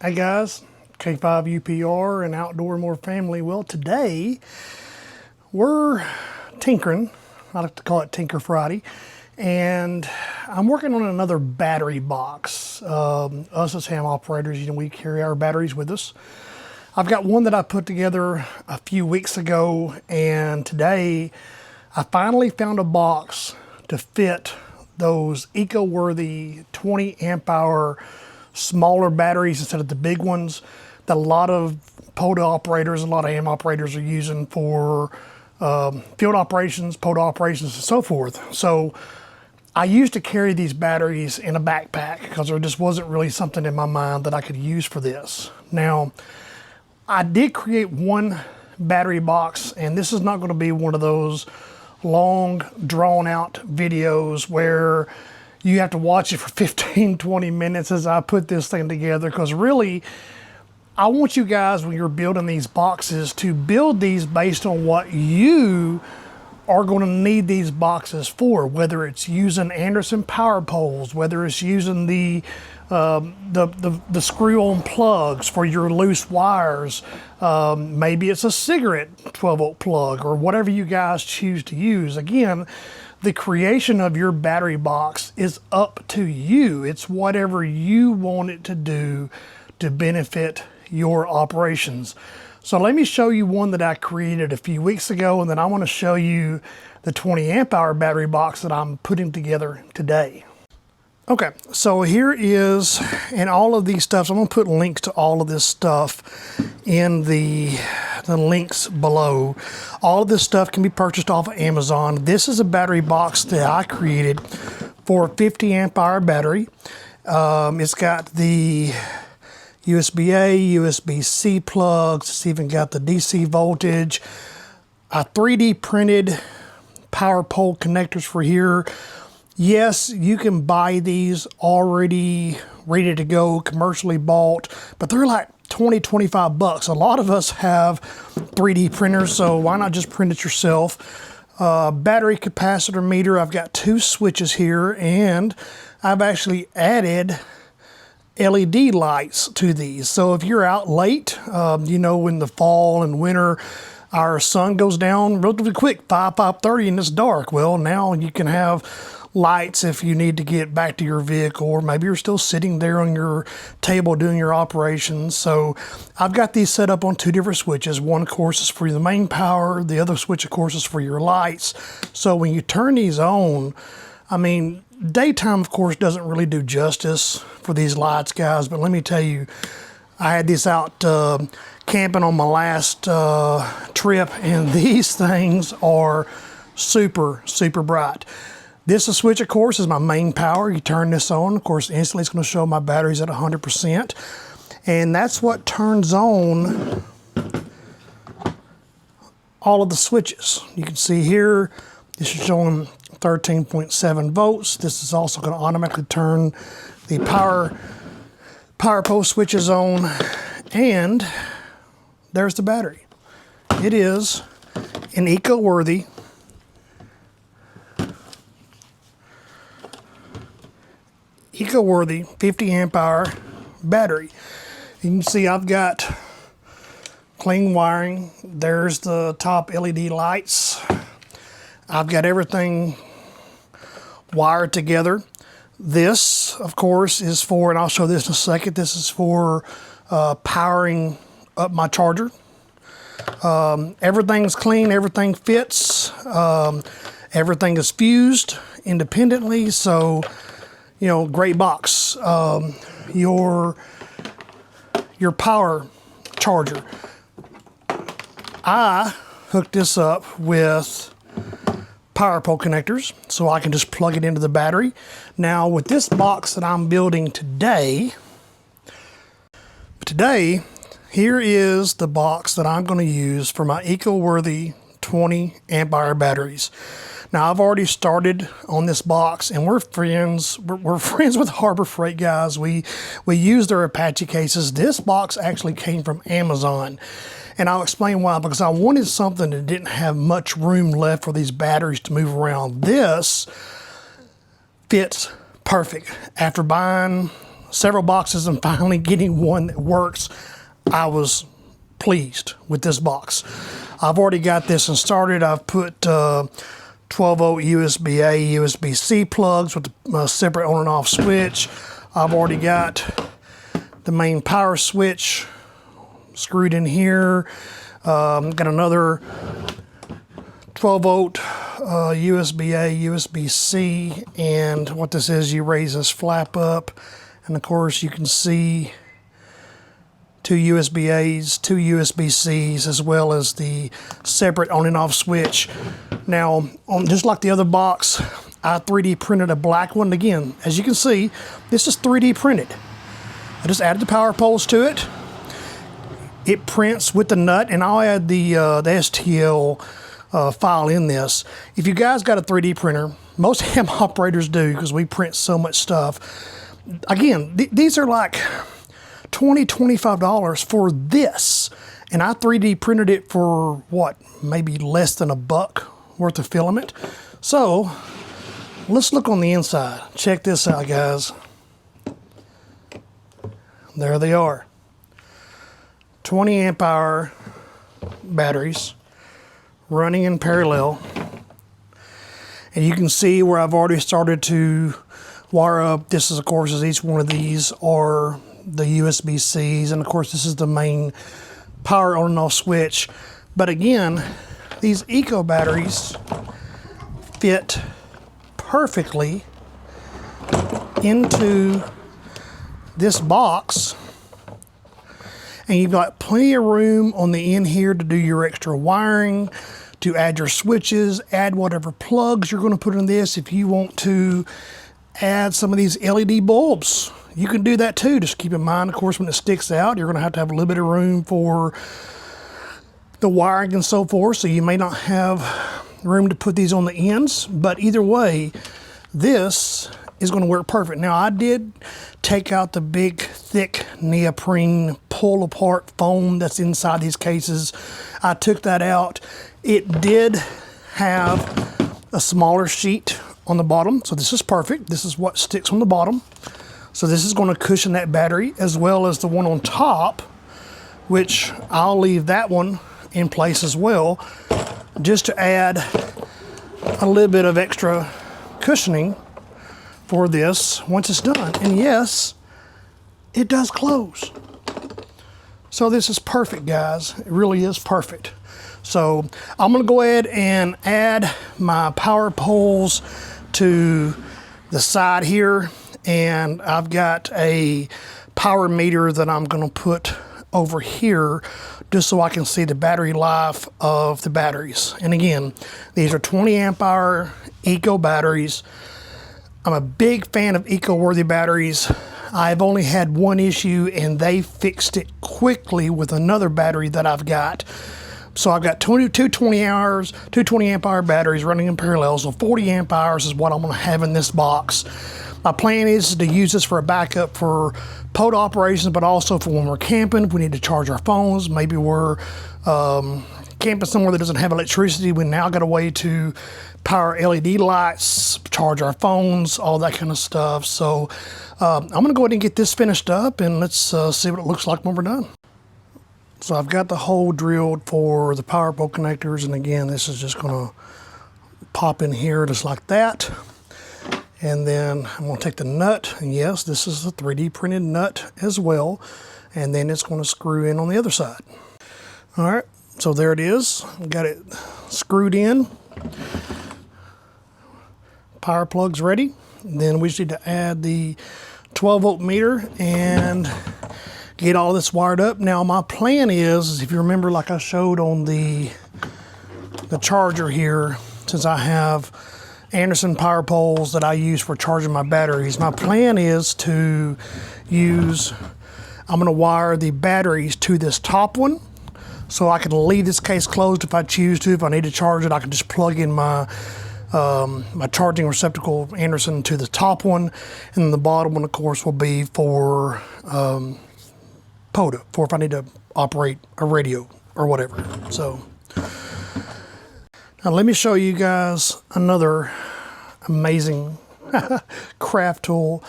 Hey guys, K5UPR and Outdoor More Family. Well, today we're tinkering. I like to call it Tinker Friday. And I'm working on another battery box. Us as ham operators, we carry our batteries with us. I've got one that I put together a few weeks ago, and today I finally found a box to fit those EcoWorthy 20 amp hour smaller batteries instead of the big ones that a lot of POTA operators, a lot of ham operators are using for field operations, POTA operations, and so forth. So I used to carry these batteries in a backpack because there just wasn't really something in my mind that I could use for this. Now, I did create one battery box, and this is not going to be one of those long, drawn-out videos where you have to watch it for 15-20 minutes as I put this thing together, because really I want you guys, when you're building these boxes, to build these based on what you are going to need these boxes for, whether it's using Anderson power poles, whether it's using the screw-on plugs for your loose wires, maybe it's a cigarette 12-volt plug, or whatever you guys choose to use. Again, the creation of your battery box is up to you. It's whatever you want it to do to benefit your operations. So let me show you one that I created a few weeks ago, and then I want to show you the 20 amp hour battery box that I'm putting together today. Okay, so here is, and all of these stuff, so I'm going to put links to all of this stuff in the links below. All of this stuff can be purchased off of Amazon. This is a battery box that I created for a 50 amp hour battery. It's got the USB-A, USB-C plugs. It's even got the DC voltage. I 3D printed power pole connectors for here. Yes, you can buy these already ready to go, commercially bought, but they're like 20, 25 bucks. A lot of us have 3D printers, so why not just print it yourself? Battery capacitor meter, I've got 2 switches here, and I've actually added LED lights to these. So if you're out late, in the fall and winter, our sun goes down relatively quick, 5:30, and it's dark. Well, now you can have lights if you need to get back to your vehicle, or maybe you're still sitting there on your table doing your operations. So I've got these set up on 2 different switches. One, of course, is for the main power. The other switch, of course, is for your lights. So when you turn these on, daytime, of course, doesn't really do justice for these lights, guys. But let me tell you, I had this out camping on my last trip, and these things are super, super bright. This switch, of course, is my main power. You turn this on, of course, instantly it's going to show my batteries at 100%. And that's what turns on all of the switches. You can see here, this is showing 13.7 volts. This is also going to automatically turn the power pole switches on. And there's the battery. It is an EcoWorthy 50 amp hour battery. You can see I've got clean wiring. There's the top LED lights. I've got everything wired together. This, of course, is for, and I'll show this in a second, this is for powering up my charger. Everything's clean, everything fits, everything is fused independently, so great box. Your power charger. I hooked this up with power pole connectors, so I can just plug it into the battery. Now, with this box that I'm building today, here is the box that I'm going to use for my EcoWorthy 20 amp hour batteries. Now, I've already started on this box, and we're friends. We're friends with Harbor Freight, guys. We use their Apache cases. This box actually came from Amazon, and I'll explain why. Because I wanted something that didn't have much room left for these batteries to move around. This fits perfect. After buying several boxes and finally getting one that works, I was pleased with this box. I've already got this started. I've put 12-volt USB-A, USB-C plugs with a separate on and off switch. I've already got the main power switch screwed in here. Got another 12-volt USB-A, USB-C, and what this is, you raise this flap up, and of course you can see two USB-As, two USB-Cs, as well as the separate on and off switch. Now, just like the other box, I 3D printed a black one. Again, as you can see, this is 3D printed. I just added the power poles to it. It prints with the nut, and I'll add the STL file in this. If you guys got a 3D printer, most ham operators do, because we print so much stuff. Again, these are like $20, $25 for this, and I 3D printed it for what, maybe less than $1 worth of filament. So let's look on the inside. Check this out, guys. There they are. 20 amp hour batteries running in parallel, and you can see where I've already started to wire up. This is, of course, as each one of these are the USB-Cs, and of course this is the main power on and off switch. But again, these eco batteries fit perfectly into this box, and you've got plenty of room on the end here to do your extra wiring, to add your switches, add whatever plugs you're going to put in this. If you want to add some of these LED bulbs, you can do that too. Just keep in mind, of course, when it sticks out, you're going to have a little bit of room for the wiring and so forth, so you may not have room to put these on the ends. But either way, this is going to work perfect. Now, I did take out the big, thick neoprene pull-apart foam that's inside these cases. I took that out. It did have a smaller sheet on the bottom, so this is perfect. This is what sticks on the bottom. So this is going to cushion that battery, as well as the one on top, which I'll leave that one in place as well, just to add a little bit of extra cushioning for this once it's done. And yes, it does close. So this is perfect, guys. It really is perfect. So I'm going to go ahead and add my power poles to the side here, and I've got a power meter that I'm going to put over here just so I can see the battery life of the batteries. And again, these are 20 amp hour eco batteries. I'm a big fan of EcoWorthy batteries. I've only had one issue, and they fixed it quickly with another battery that I've got. So I've got two 20 amp hour batteries running in parallel, so 40 amp hours is what I'm going to have in this box. My plan is to use this for a backup for POTA operations, but also for when we're camping, if we need to charge our phones. Maybe we're camping somewhere that doesn't have electricity. We now got a way to power LED lights, charge our phones, all that kind of stuff. So I'm going to go ahead and get this finished up, and let's see what it looks like when we're done. So I've got the hole drilled for the power pole connectors, and again, this is just going to pop in here just like that. And then I'm going to take the nut, and yes, this is a 3D printed nut as well, and then it's going to screw in on the other side. All right, so there it is. Got it screwed in. Power plug's ready. And then we just need to add the 12-volt meter and get all this wired up. Now, my plan is, if you remember, like I showed on the charger here, since I have Anderson power poles that I use for charging my batteries, my plan is to use, I'm going to wire the batteries to this top one, so I can leave this case closed if I choose to. If I need to charge it, I can just plug in my my charging receptacle Anderson to the top one, and then the bottom one, of course, will be for POTA, for if I need to operate a radio or whatever. So now let me show you guys another amazing craft tool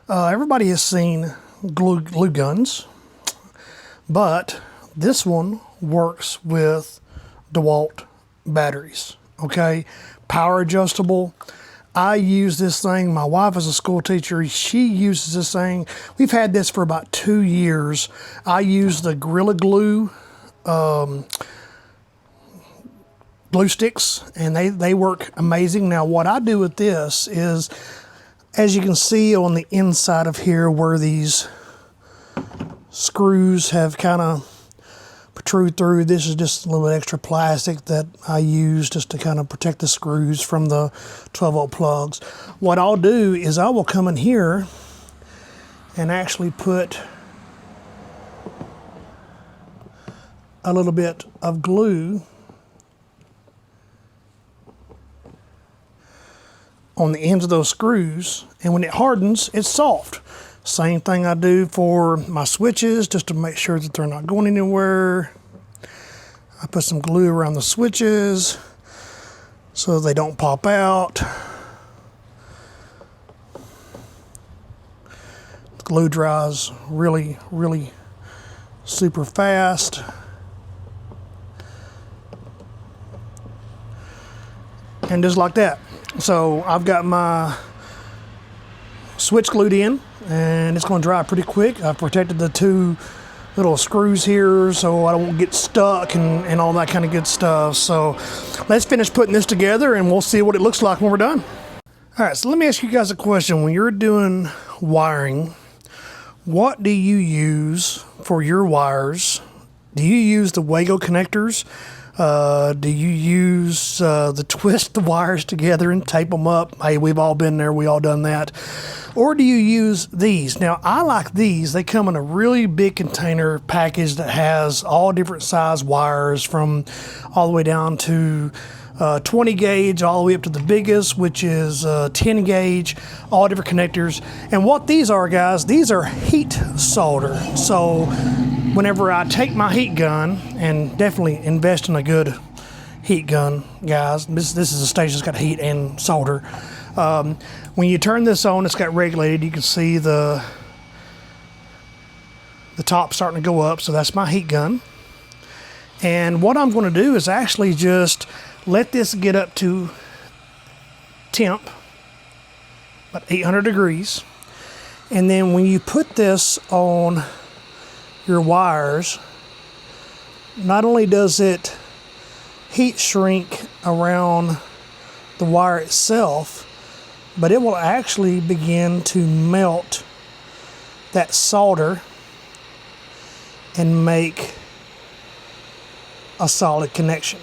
Everybody has seen glue guns, but this one works with DeWalt batteries, okay? Power adjustable. I use this thing. My wife is a school teacher. She uses this thing. We've had this for about 2 years. I use the Gorilla Glue glue sticks, and they work amazing. Now, what I do with this is, as you can see on the inside of here where these screws have kind of protrude through, this is just a little bit extra plastic that I use just to kind of protect the screws from the 12-volt plugs. What I'll do is I will come in here and actually put a little bit of glue on the ends of those screws, and when it hardens, it's soft. Same thing I do for my switches, just to make sure that they're not going anywhere. I put some glue around the switches so they don't pop out. The glue dries really, really super fast. And just like that. So I've got my switch glued in, and it's going to dry pretty quick. I've protected the 2 little screws here so I don't get stuck and all that kind of good stuff. So let's finish putting this together and we'll see what it looks like when we're done. All right, so let me ask you guys a question. When you're doing wiring, what do you use for your wires? Do you use the Wago connectors? Do you use the twist the wires together and tape them up? Hey, we've all been there. We all done that. Or do you use these? Now, I like these. They come in a really big container package that has all different size wires, from all the way down to 20 gauge all the way up to the biggest, which is 10 gauge, all different connectors. And what these are, guys, these are heat solder. So whenever I take my heat gun, and definitely invest in a good heat gun, guys. This is a station that's got heat and solder. When you turn this on, it's got regulated. You can see the top starting to go up. So that's my heat gun. And what I'm going to do is actually just let this get up to temp, about 800 degrees. And then when you put this on your wires, not only does it heat shrink around the wire itself, but it will actually begin to melt that solder and make a solid connection.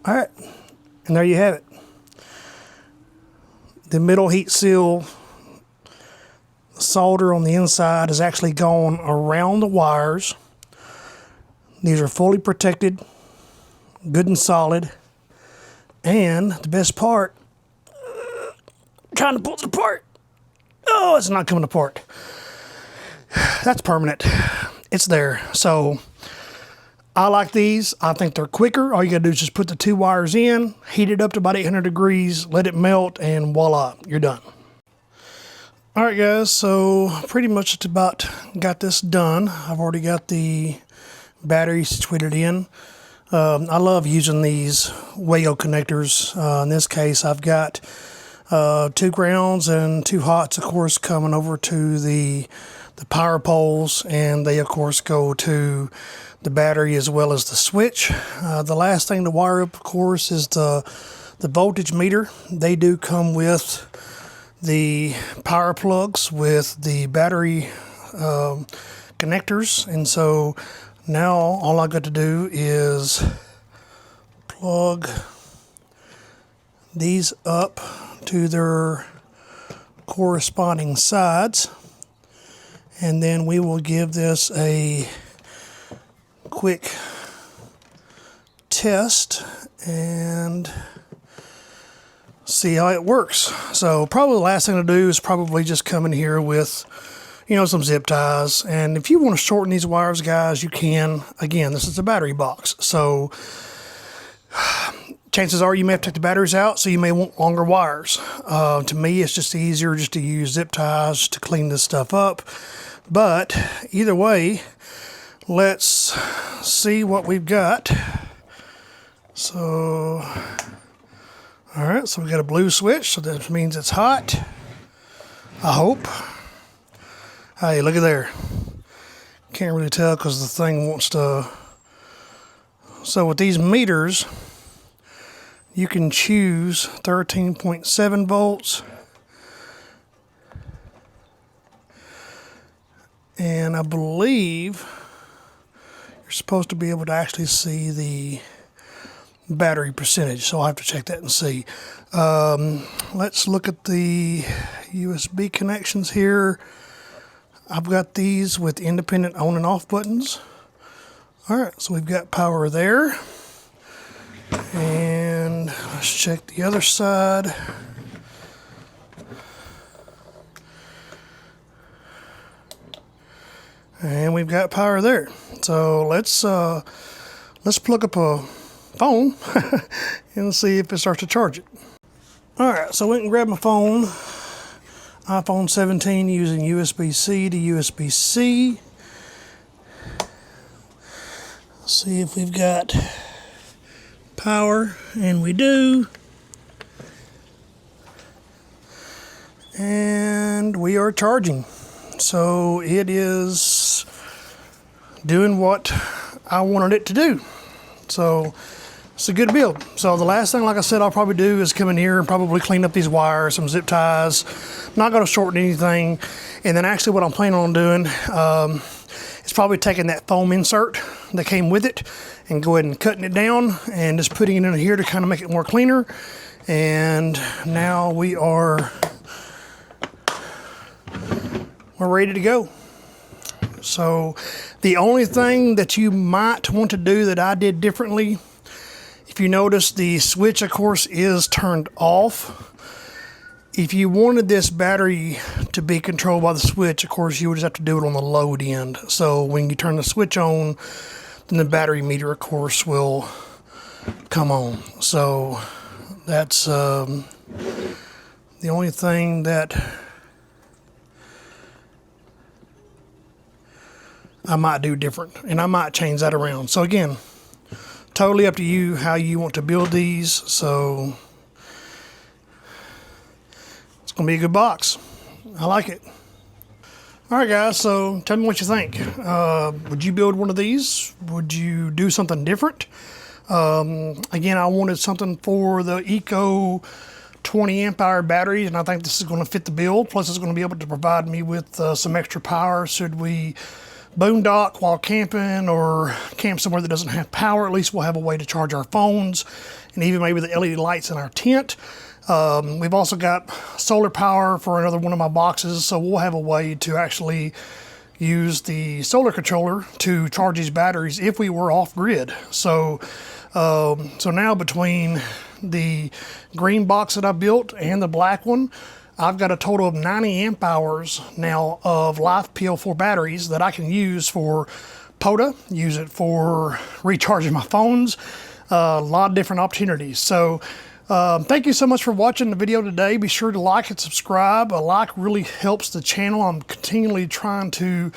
All right, and there you have it. The middle heat seal solder on the inside is actually gone around the wires. These are fully protected, good and solid. And the best part, trying to pull it apart. Oh, it's not coming apart. That's permanent. It's there. So I like these. I think they're quicker. All you gotta do is just put the 2 wires in, heat it up to about 800 degrees, let it melt, and voila, you're done. All right, guys, so pretty much it's about got this done. I've already got the battery situated in. I love using these Wago connectors. In this case, I've got 2 grounds and 2 hots, of course, coming over to the power poles, and they, of course, go to the battery as well as the switch. The last thing to wire up, of course, is the voltage meter. They do come with the power plugs with the battery connectors, and so now all I got to do is plug these up to their corresponding sides, and then we will give this a quick test, and see how it works. So probably the last thing to do is probably just come in here with, you know, some zip ties. And if you want to shorten these wires, guys, you can. Again, this is a battery box, so chances are you may have to take the batteries out, so you may want longer wires. To me, it's just easier just to use zip ties to clean this stuff up. But either way, let's see what we've got. So, all right, so we got a blue switch, so that means it's hot, I hope. Hey, look at there. Can't really tell because the thing wants to. So with these meters, you can choose 13.7 volts. And I believe you're supposed to be able to actually see the battery percentage. So I'll have to check that and see. Let's look at the USB connections here. I've got these with independent on and off buttons. All right, so we've got power there. And let's check the other side. And we've got power there. So let's plug up a phone and see if it starts to charge it. All right, so I went and grabbed my phone, iPhone 17, using USB-C to USB-C. See if we've got power, and we do. And we are charging. So it is doing what I wanted it to do. So it's a good build. So the last thing, like I said, I'll probably do is come in here and probably clean up these wires, some zip ties. Not going to shorten anything. And then actually what I'm planning on doing is probably taking that foam insert that came with it and go ahead and cutting it down and just putting it in here to kind of make it more cleaner. And now we're ready to go. So the only thing that you might want to do that I did differently, if you notice, the switch, of course, is turned off. If you wanted this battery to be controlled by the switch, of course, you would just have to do it on the load end. So when you turn the switch on, then the battery meter, of course, will come on. So that's the only thing that I might do different, and I might change that around. So again, totally up to you how you want to build these. So it's gonna be a good box. I like it. All right, guys, so tell me what you think. Would you build one of these? Would you do something different? Again, I wanted something for the Eco 20 amp hour batteries, and I think this is going to fit the build. Plus it's going to be able to provide me with some extra power should we boondock while camping or camp somewhere that doesn't have power. At least we'll have a way to charge our phones and even maybe the LED lights in our tent. We've also got solar power for another one of my boxes, so we'll have a way to actually use the solar controller to charge these batteries if we were off grid. So now between the green box that I built and the black one, I've got a total of 90 amp hours now of LiFePO4 batteries that I can use for POTA, use it for recharging my phones, a lot of different opportunities. So thank you so much for watching the video today. Be sure to like and subscribe. A like really helps the channel. I'm continually trying to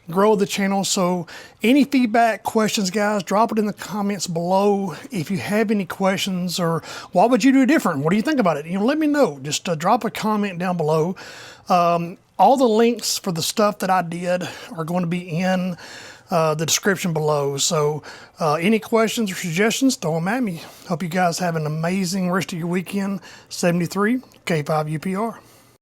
grow the channel. So any feedback, questions, guys, drop it in the comments below. If you have any questions or what would you do different? What do you think about it? Let me know. Just drop a comment down below. All the links for the stuff that I did are going to be in the description below. So any questions or suggestions, throw them at me. Hope you guys have an amazing rest of your weekend. 73 K5 UPR.